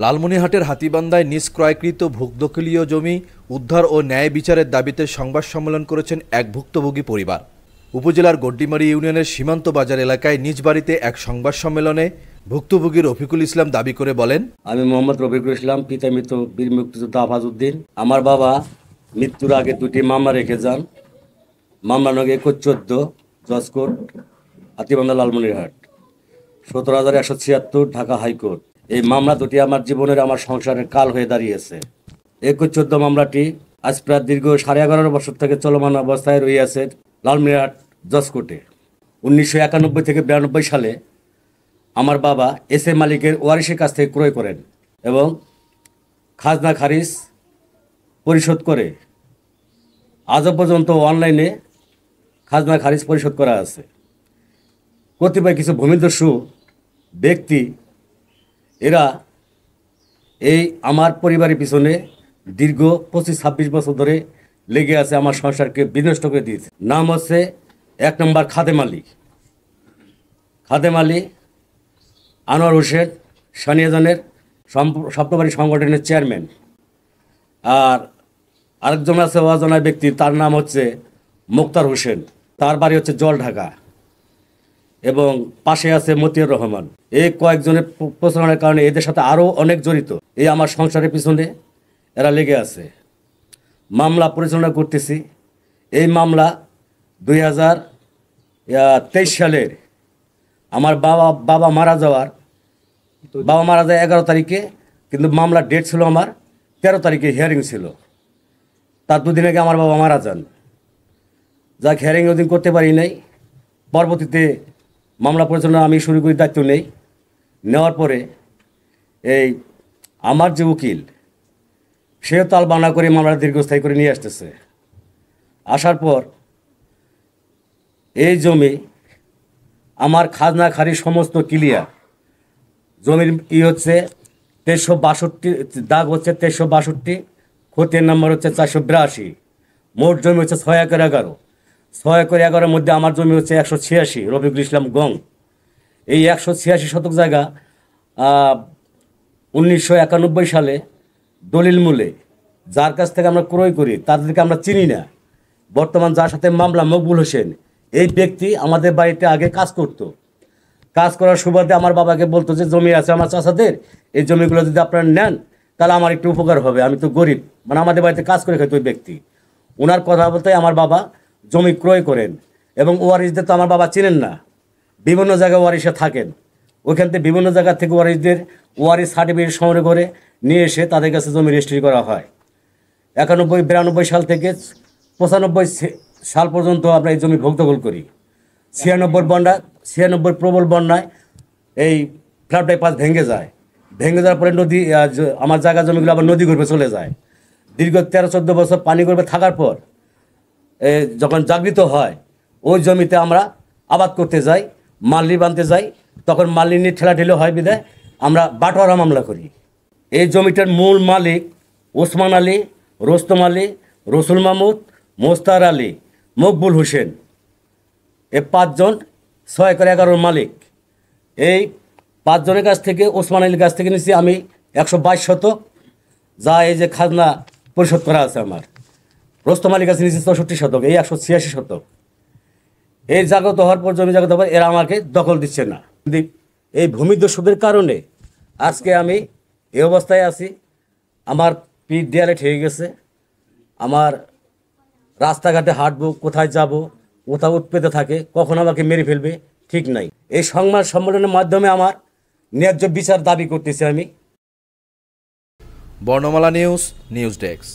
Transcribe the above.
লালমনিরহাটের হাতীবান্ধায় নিজ ক্রয়কৃত ভূদখলীয় জমি উদ্ধার ও ন্যায় বিচারের দাবিতে সংবাদ সম্মেলন করেছেন এক ভুক্তভোগী পরিবার। উপজেলার গড্ডিমারি ইউনিয়নের সীমান্ত বাজার এলাকায় নিজ বাড়িতে এক সংবাদ সম্মেলনে ভুক্তভোগী রফিকুল ইসলাম দাবি করে বলেন, আমি মোহাম্মদ রফিকুল ইসলাম, পিতা মৃত বীর মুক্তিযোদ্ধা আফাজউদ্দিন। আমার বাবা মৃত্যুর আগে দুটি মামলা রেখে যান। মামলা নং 2114 জজকোর্ট হাতীবান্ধা লালমনিরহাট, 17,176 ঢাকা হাইকোর্ট। এই মামলা দুটি আমার জীবনের আমার সংসারের কাল হয়ে দাঁড়িয়েছে। 2114 মামলাটি আজ প্রায় দীর্ঘ 11.5 বছর থেকে চলমান অবস্থায় রয়েছে লালমনিরহাট জজকোর্টে। 1991 থেকে 92 সালে আমার বাবা এস এ মালিকের ওয়ারিশের কাছ থেকে ক্রয় করেন এবং খাজনা খারিজ পরিশোধ করে আজও পর্যন্ত অনলাইনে খাজনা খারিজ পরিশোধ করা আছে। কতিপয় কিছু ভূমিদস্যু ব্যক্তি এরা এই আমার পরিবারের পিছনে দীর্ঘ 25-26 বছর ধরে লেগে আছে, আমার সংসারকে বিনষ্ট করে দিয়েছে। নাম হচ্ছে 1 নম্বর খাদেম আলী আনোয়ার হোসেন, সানিয়াজানের স্বপ্নবাড়ি সংগঠনের চেয়ারম্যান। আর আরেকজন আছে অজানা ব্যক্তি, তার নাম হচ্ছে মুক্তার হোসেন, তার বাড়ি হচ্ছে জলঢাকা। এবং পাশে আছে মতিয়ার রহমান। এই কয়েকজনের প্রচারণার কারণে এদের সাথে আরও অনেক জড়িত এই আমার সংসারের পিছনে এরা লেগে আছে। মামলা পরিচালনা করতেছি। এই মামলা 2023 সালের আমার বাবা মারা যায় 11 তারিখে, কিন্তু মামলার ডেট ছিল আমার 13 তারিখে, হিয়ারিং ছিল। তার দুদিন আগে আমার বাবা মারা যান। যাক, হিয়ারিং ওদিন করতে পারি নাই। পরবর্তীতে মামলা পরিচালনা আমি শুরু করি, দায়িত্ব নেওয়ার পরে এই আমার যে উকিল, সেও তাল বানা করে মামলাটা দীর্ঘস্থায়ী করে নিয়ে আসতেছে। আসার পর এই জমি আমার খাজনা খারিজ সমস্ত ক্লিয়ার। জমির হচ্ছে 1362, দাগ হচ্ছে 1362, খতিয়ান নাম্বার হচ্ছে 482। মোট জমি হচ্ছে 6 একর 11। 6 একর 11-এর মধ্যে আমার জমি হচ্ছে 186, রফিকুল ইসলাম গং। এই 186 শতক জায়গা 1991 সালে দলিল মূলে যার কাছ থেকে আমরা ক্রয় করি, তাদেরকে আমরা চিনি না। বর্তমান যার সাথে মামলা মকবুল হোসেন, এই ব্যক্তি আমাদের বাড়িতে আগে কাজ করতো। কাজ করার সুবাদে আমার বাবাকে বলতো যে জমি আছে আমার চাচাদের, এই জমিগুলো যদি আপনারা নেন তাহলে আমার একটু উপকার হবে, আমি তো গরিব। মানে আমাদের বাড়িতে কাজ করে খেত ওই ব্যক্তি। ওনার কথা বলতে আমার বাবা জমি ক্রয় করেন এবং ওয়ারিশদের তো আমার বাবা চিনেন না, বিভিন্ন জায়গায় ওয়ারিশে থাকেন। ওইখান থেকে বিভিন্ন জায়গা থেকে ওয়ারিশদের ওয়ারিশ সার্টিফিকেট সংগ্রহ করে নিয়ে এসে তাদের কাছে জমি রেজিস্ট্রি করা হয়। 91-92 সাল থেকে 95 সাল পর্যন্ত আমরা এই জমি ভোগদখল করি। 96 প্রবল বন্যায় এই ফ্ল্যাটটাই পাশ ভেঙে যাওয়ার পরে নদী, আমার জায়গা জমিগুলো আবার নদী গর্ভে চলে যায়। দীর্ঘ 13-14 বছর পানি গর্ভে থাকার পর যখন জাগৃত হয়, ওই জমিতে আমরা আবাদ করতে যাই, মাল্লি বানতে যাই। তখন মাল্লি নিয়ে ঠেলাঠেলি হয় বিধায় আমরা বাটোয়ারা মামলা করি। এই জমিটার মূল মালিক ওসমান আলী, রোস্তম আলী, রসুল মাহমুদ, মোস্তার আলী, মকবুল হোসেন। এ 5 জন 6 একর 11 মালিক। এই 5 জনের কাছ থেকে, ওসমান আলীর কাছ থেকে নিচ্ছি আমি 122 শতক, যা এই যে খাজনা পরিশোধ করা আছে। আমার রোস্তম আলীর কাছে নিচ্ছি 64 শতক, এই 186 শতক। এই জাগ্রত হওয়ার পর, জমি জাগ্রত হওয়ার, এরা আমাকে দখল দিচ্ছে না। এই ভূমিদস্যুদের কারণে আজকে আমি এই অবস্থায় আছি। আমার পিঠ দেয়ালে ঠেকে গেছে। আমার রাস্তাঘাটে হাঁটবো, কোথায় যাব, কোথাও উৎপেতে থাকে, কখন আমাকে মেরে ফেলবে ঠিক নাই। এই সংবাদ সম্মেলনের মাধ্যমে আমার ন্যায্য বিচার দাবি করতেছি আমি। বর্ণমালা নিউজ ডেস্ক।